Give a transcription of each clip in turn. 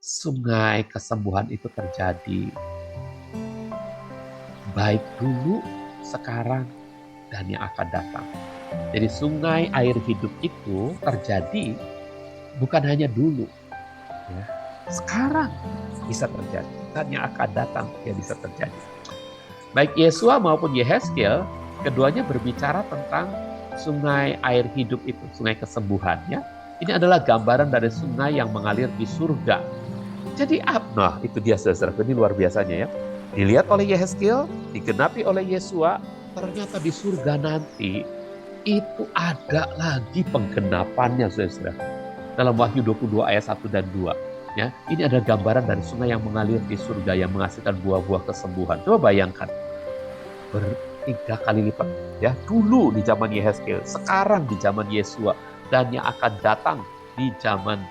sungai kesembuhan itu terjadi. Baik dulu, sekarang, dan yang akan datang. Jadi sungai air hidup itu terjadi bukan hanya dulu, ya. Sekarang bisa terjadi, dan yang akan datang ya bisa terjadi. Baik Yesua maupun Yehezkiel, keduanya berbicara tentang sungai air hidup itu, sungai kesembuhan, ya. Ini adalah gambaran dari sungai yang mengalir di surga. Jadi nah itu dia saudara, ini luar biasanya ya. Dilihat oleh Yehezkiel, digenapi oleh Yesua, ternyata di surga nanti itu ada lagi penggenapannya saudara. Dalam Wahyu 22 ayat 1 dan 2. Ya, ini adalah gambaran dari sungai yang mengalir di surga yang menghasilkan buah-buah kesembuhan. Coba bayangkan, bertiga kali lipat. Ya, dulu di zaman Yehezkiel, sekarang di zaman Yesua, dan yang akan datang di zaman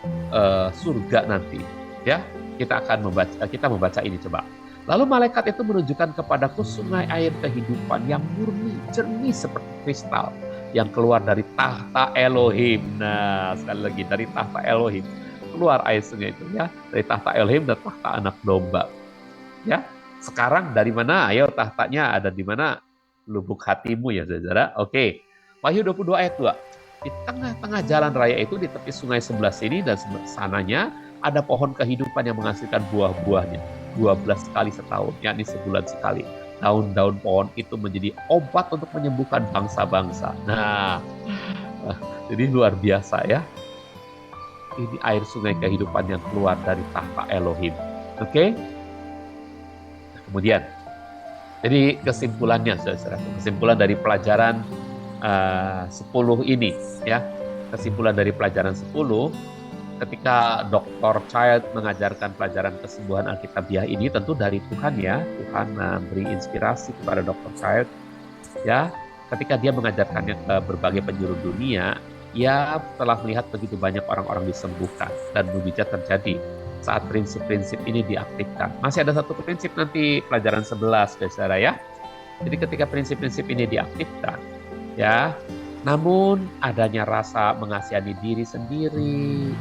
surga nanti. Ya, kita membaca ini coba. Lalu malaikat itu menunjukkan kepadaku sungai air kehidupan yang murni, jernih seperti kristal, yang keluar dari tahta Elohim. Nah, sekali lagi dari tahta Elohim keluar air sungai itu, ya, dari tahta Elohim dan tahta anak domba. Ya, sekarang dari mana? Ayo, tahtanya ada di mana? Lubuk hatimu ya saudara. Oke. Wahyu 22 ayat 2. Di tengah-tengah jalan raya itu, di tepi sungai sebelah sini dan sananya, ada pohon kehidupan yang menghasilkan buah-buahnya 12 kali setahun, yakni sebulan sekali. Daun-daun pohon itu menjadi obat untuk menyembuhkan bangsa-bangsa. Nah, jadi luar biasa ya. Ini air sungai kehidupan yang keluar dari tahta Elohim. Oke? Kemudian, jadi kesimpulannya, saudara, kesimpulan dari pelajaran 10 ini, ya, kesimpulan dari pelajaran 10, ketika Dr. Child mengajarkan pelajaran kesembuhan Alkitabiah ini, tentu dari Tuhan ya, Tuhan memberi inspirasi kepada Dr. Child, ya, ketika dia mengajarkannya ke berbagai penjuru dunia, ia telah melihat begitu banyak orang-orang disembuhkan dan mujizat terjadi saat prinsip-prinsip ini diaktifkan. Masih ada satu prinsip nanti pelajaran 11, saudara ya. Jadi ketika prinsip-prinsip ini diaktifkan, ya, namun adanya rasa mengasihani diri sendiri,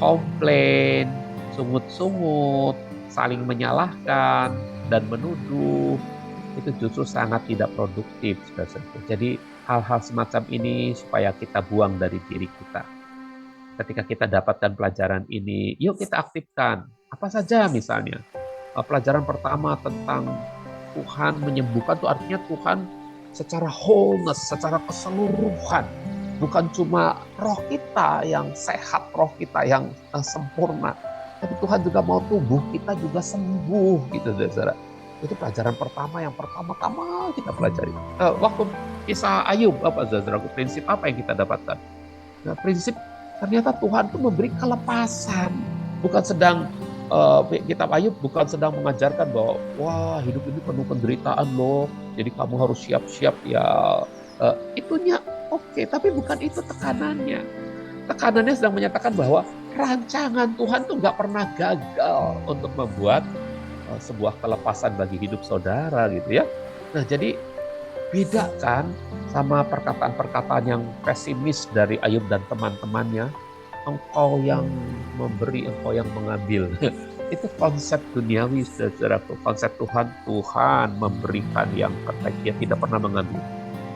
komplain, sungut-sungut, saling menyalahkan, dan menuduh, itu justru sangat tidak produktif, saudara. Jadi hal-hal semacam ini supaya kita buang dari diri kita. Ketika kita dapatkan pelajaran ini, yuk kita aktifkan. Apa saja misalnya? Pelajaran pertama tentang Tuhan menyembuhkan, itu artinya Tuhan secara wholeness, secara keseluruhan. Bukan cuma roh kita yang sehat, roh kita yang sempurna. Tapi Tuhan juga mau tubuh kita juga sembuh, gitu saudara. Itu pelajaran pertama yang pertama-tama kita pelajari. Waktu kisah Ayub, apa saudara? Prinsip apa yang kita dapatkan? Nah, prinsip ternyata Tuhan itu memberi kelepasan. Bukan sedang kitab Ayub bukan sedang mengajarkan bahwa wah hidup ini penuh penderitaan loh, jadi kamu harus siap-siap ya. Itunya oke, tapi bukan itu tekanannya. Tekanannya sedang menyatakan bahwa rancangan Tuhan tuh nggak pernah gagal untuk membuat sebuah kelepasan bagi hidup saudara gitu ya. Nah jadi beda kan sama perkataan-perkataan yang pesimis dari Ayub dan teman-temannya. Engkau yang memberi, engkau yang mengambil. Itu konsep duniawi, saudaraku. Konsep Tuhan, Tuhan memberikan yang terbaik. Dia tidak pernah mengambil.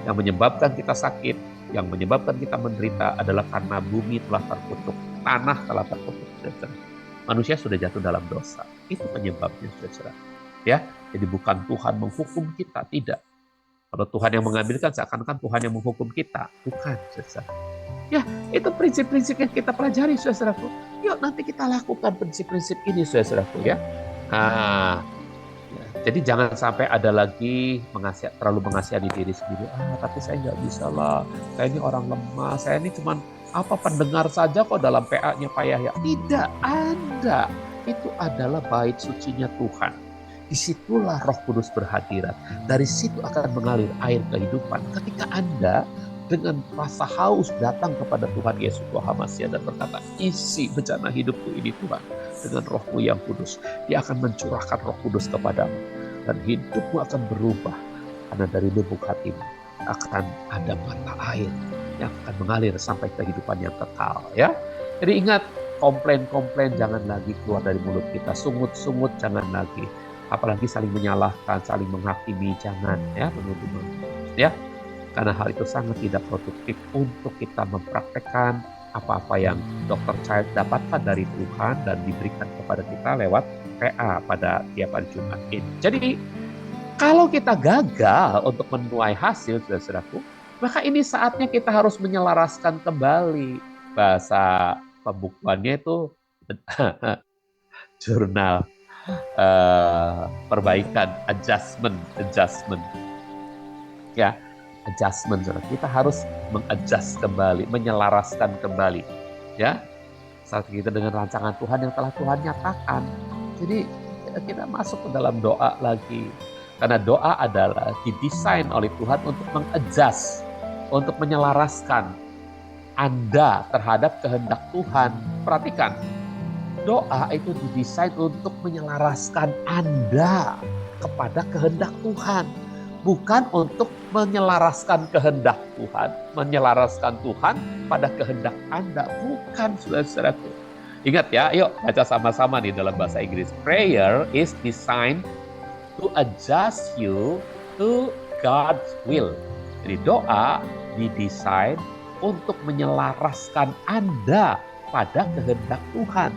Yang menyebabkan kita sakit, yang menyebabkan kita menderita adalah karena bumi telah terkutuk, tanah telah terkutuk, saudara. Manusia sudah jatuh dalam dosa. Itu penyebabnya, saudara. Ya, jadi bukan Tuhan menghukum kita, tidak. Kalau Tuhan yang mengambilkan, seakan-akan Tuhan yang menghukum kita. Bukan, saudara. Ya, itu prinsip-prinsip yang kita pelajari, saudaraku. Yuk, nanti kita lakukan prinsip-prinsip ini, saudaraku ya. Nah, ya, jadi jangan sampai ada lagi terlalu mengasihani diri sendiri. Tapi saya nggak bisa lah. Saya ini orang lemah. Saya ini cuma pendengar saja kok dalam PA-nya Pak Yahya. Tidak ada. Itu adalah bait sucinya Tuhan. Disitulah Roh Kudus berhadirat. Dari situ akan mengalir air kehidupan. Ketika Anda dengan rasa haus datang kepada Tuhan Yesus Tuhan Masias dan berkata, isi bencana hidupku ini Tuhan dengan Roh-Mu yang kudus. Dia akan mencurahkan Roh Kudus kepadamu. Dan hidupmu akan berubah. Karena dari lubuk hatimu akan ada mata air yang akan mengalir sampai kehidupan yang kekal. Ya. Jadi ingat, komplain-komplain jangan lagi keluar dari mulut kita. Sungut-sungut jangan lagi. Apalagi saling menyalahkan, saling menghakimi, jangan ya teman-teman. Ya, karena hal itu sangat tidak produktif untuk kita mempraktekkan apa-apa yang Dr. Child dapatkan dari Tuhan dan diberikan kepada kita lewat PA pada tiap hari Jumat ini. Jadi, kalau kita gagal untuk menuai hasil, saudara-saudaraku, maka ini saatnya kita harus menyelaraskan kembali. Bahasa pembukuannya itu jurnal perbaikan, adjustment. Ya, adjustment. Kita harus mengadjust kembali, menyelaraskan kembali. Ya, saat kita dengan rancangan Tuhan yang telah Tuhan nyatakan. Jadi kita masuk ke dalam doa lagi. Karena doa adalah didesain oleh Tuhan untuk mengadjust, untuk menyelaraskan Anda terhadap kehendak Tuhan. Perhatikan, doa itu didesain untuk menyelaraskan Anda kepada kehendak Tuhan. Bukan untuk menyelaraskan kehendak Tuhan, menyelaraskan Tuhan pada kehendak Anda. Bukan, saudara-saudaraku. Ingat ya, yuk baca sama-sama nih dalam bahasa Inggris. Prayer is designed to adjust you to God's will. Jadi doa didesain untuk menyelaraskan Anda pada kehendak Tuhan.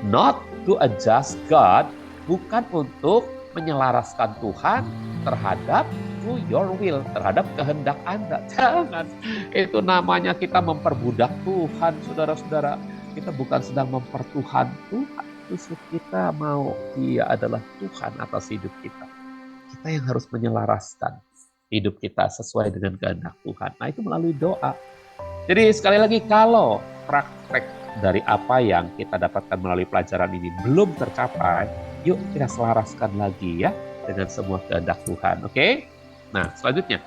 Not to adjust God, bukan untuk menyelaraskan Tuhan terhadap to your will, terhadap kehendak Anda. Jangan. Itu namanya kita memperbudak Tuhan, saudara-saudara. Kita bukan sedang mempertuhan Tuhan. Justru kita mau Dia adalah Tuhan atas hidup kita. Kita yang harus menyelaraskan hidup kita sesuai dengan kehendak Tuhan. Nah, itu melalui doa. Jadi sekali lagi, kalau praktek dari apa yang kita dapatkan melalui pelajaran ini belum tercapai, yuk kita selaraskan lagi ya dengan semua kehendak Tuhan. Oke? Nah, selanjutnya.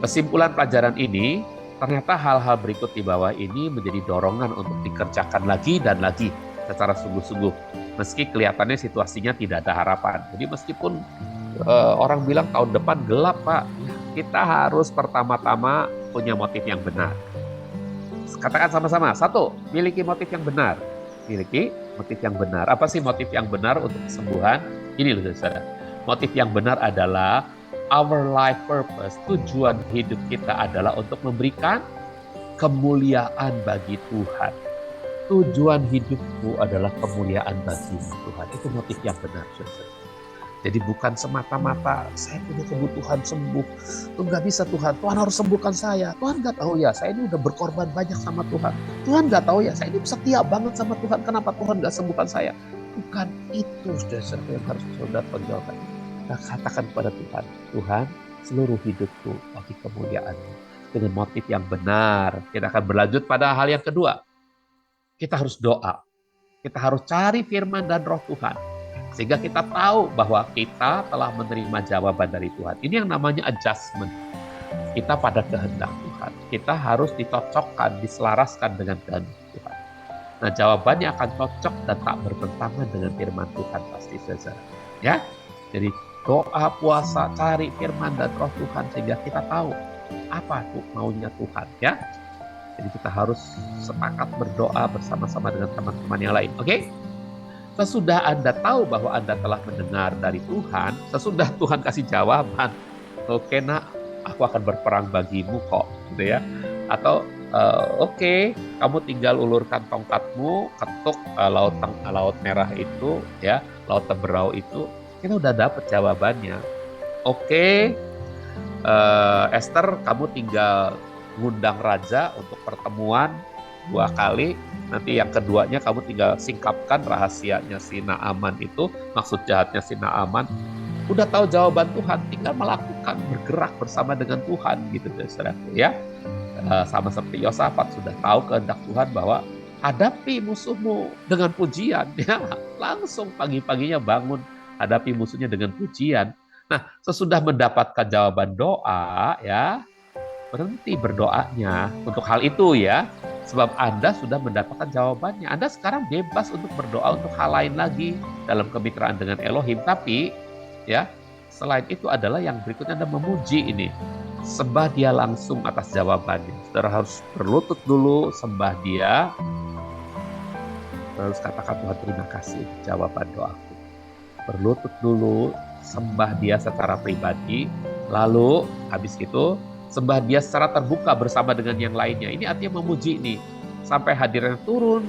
Kesimpulan pelajaran ini, ternyata hal-hal berikut di bawah ini menjadi dorongan untuk dikerjakan lagi dan lagi secara sungguh-sungguh. Meski kelihatannya situasinya tidak ada harapan. Jadi meskipun orang bilang tahun depan gelap, Pak, kita harus pertama-tama punya motif yang benar. Katakan sama-sama. 1, miliki motif yang benar. Miliki motif yang benar. Apa sih motif yang benar untuk kesembuhan? Ini loh, saudara. Motif yang benar adalah our life purpose. Tujuan hidup kita adalah untuk memberikan kemuliaan bagi Tuhan. Tujuan hidupku adalah kemuliaan bagi Tuhan. Itu motif yang benar, saudara. Jadi bukan semata-mata saya punya kebutuhan sembuh. Tuh nggak bisa Tuhan harus sembuhkan saya. Tuhan nggak tahu ya, saya ini udah berkorban banyak sama Tuhan. Tuhan nggak tahu ya, saya ini setia banget sama Tuhan. Kenapa Tuhan nggak sembuhkan saya? Bukan itu, saudara, yang harus saudara tonjolkan. Kita katakan kepada Tuhan, Tuhan, seluruh hidupku bagi kemuliaan-Mu. Dengan motif yang benar. Kita akan berlanjut pada hal yang kedua. Kita harus doa. Kita harus cari firman dan roh Tuhan. Sehingga kita tahu bahwa kita telah menerima jawaban dari Tuhan. Ini yang namanya adjustment. Kita pada kehendak Tuhan. Kita harus dicocokkan, diselaraskan dengan kehendak Tuhan. Nah, jawabannya akan cocok dan tak bertentangan dengan firman Tuhan pasti, saudara. Ya, jadi doa, puasa, cari firman dan roh Tuhan sehingga kita tahu apa tuh maunya Tuhan. Ya, jadi kita harus sepakat berdoa bersama-sama dengan teman-teman yang lain. Oke? Sesudah Anda tahu bahwa Anda telah mendengar dari Tuhan, sesudah Tuhan kasih jawaban, oke nak, aku akan berperang bagimu kok, gitu ya. Atau oke, kamu tinggal ulurkan tongkatmu, ketuk laut merah itu, ya, laut Teberau itu, kita udah dapat jawabannya. Oke, Esther, kamu tinggal ngundang raja untuk pertemuan 2 kali. Nanti yang keduanya kamu tinggal singkapkan rahasianya si Naaman itu, maksud jahatnya si Naaman. Udah tahu jawaban Tuhan, tinggal melakukan, bergerak bersama dengan Tuhan gitu, saudaraku ya. Sama seperti Yosafat sudah tahu kehendak Tuhan bahwa hadapi musuhmu dengan pujian, ya. Langsung pagi-paginya bangun hadapi musuhnya dengan pujian. Nah, sesudah mendapatkan jawaban doa, ya, berhenti berdoanya untuk hal itu ya. Sebab Anda sudah mendapatkan jawabannya. Anda sekarang bebas untuk berdoa untuk hal lain lagi dalam kemitraan dengan Elohim. Tapi ya, selain itu adalah yang berikutnya Anda memuji ini. sembah dia langsung atas jawabannya. Saudara harus berlutut dulu, sembah dia, terus katakan Tuhan terima kasih jawaban doaku. Berlutut dulu, sembah dia secara pribadi, lalu habis itu sembah dia secara terbuka bersama dengan yang lainnya. Ini artinya memuji nih, sampai hadirnya turun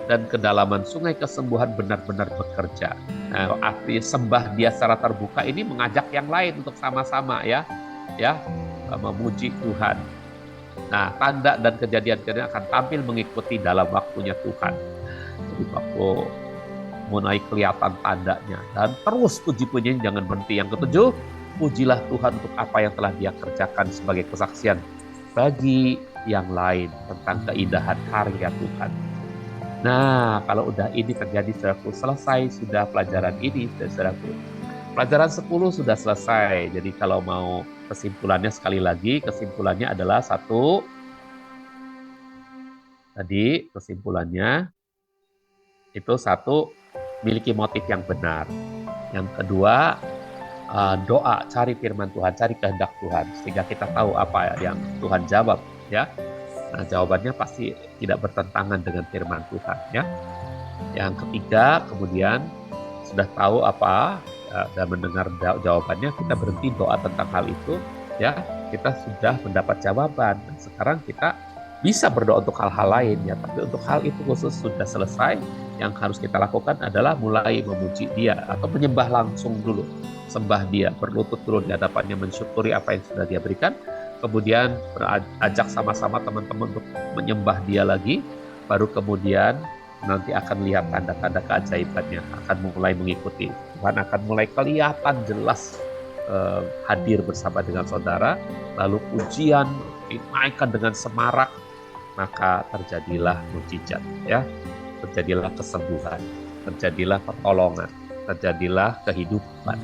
dan kedalaman sungai kesembuhan benar-benar bekerja. Nah, arti sembah dia secara terbuka ini mengajak yang lain untuk sama-sama ya memuji Tuhan. Nah, tanda dan kejadian-kejadian akan tampil mengikuti dalam waktunya Tuhan. Jadi waktu mulai kelihatan tandanya dan terus puji-pujian jangan berhenti. Yang ketujuh, pujilah Tuhan untuk apa yang telah Dia kerjakan sebagai kesaksian bagi yang lain tentang keindahan karya Tuhan. Nah, kalau udah ini terjadi, saudaraku, selesai sudah pelajaran ini, saudaraku. Pelajaran 10 sudah selesai. Jadi kalau mau kesimpulannya sekali lagi, kesimpulannya adalah satu, tadi kesimpulannya itu satu, miliki motif yang benar. Yang kedua, doa, cari firman Tuhan, cari kehendak Tuhan, sehingga kita tahu apa yang Tuhan jawab, ya. Nah, jawabannya pasti tidak bertentangan dengan firman Tuhan, ya. Yang ketiga, kemudian sudah tahu apa dan mendengar jawabannya, kita berhenti doa tentang hal itu, ya. Kita sudah mendapat jawaban. Sekarang kita bisa berdoa untuk hal-hal lain, ya. Tapi untuk hal itu khusus sudah selesai. Yang harus kita lakukan adalah mulai memuji Dia atau menyembah langsung dulu. Sembah Dia, berlutut dulu di hadapannya, mensyukuri apa yang sudah Dia berikan. Kemudian ajak sama-sama teman-teman untuk menyembah Dia lagi. Baru kemudian nanti akan lihat tanda-tanda keajaibannya akan mulai mengikuti. Tuhan akan mulai kelihatan jelas hadir bersama dengan saudara. Lalu pujian dinaikkan dengan semarak, maka terjadilah mukjizat, ya. Terjadilah kesembuhan, terjadilah pertolongan, terjadilah kehidupan.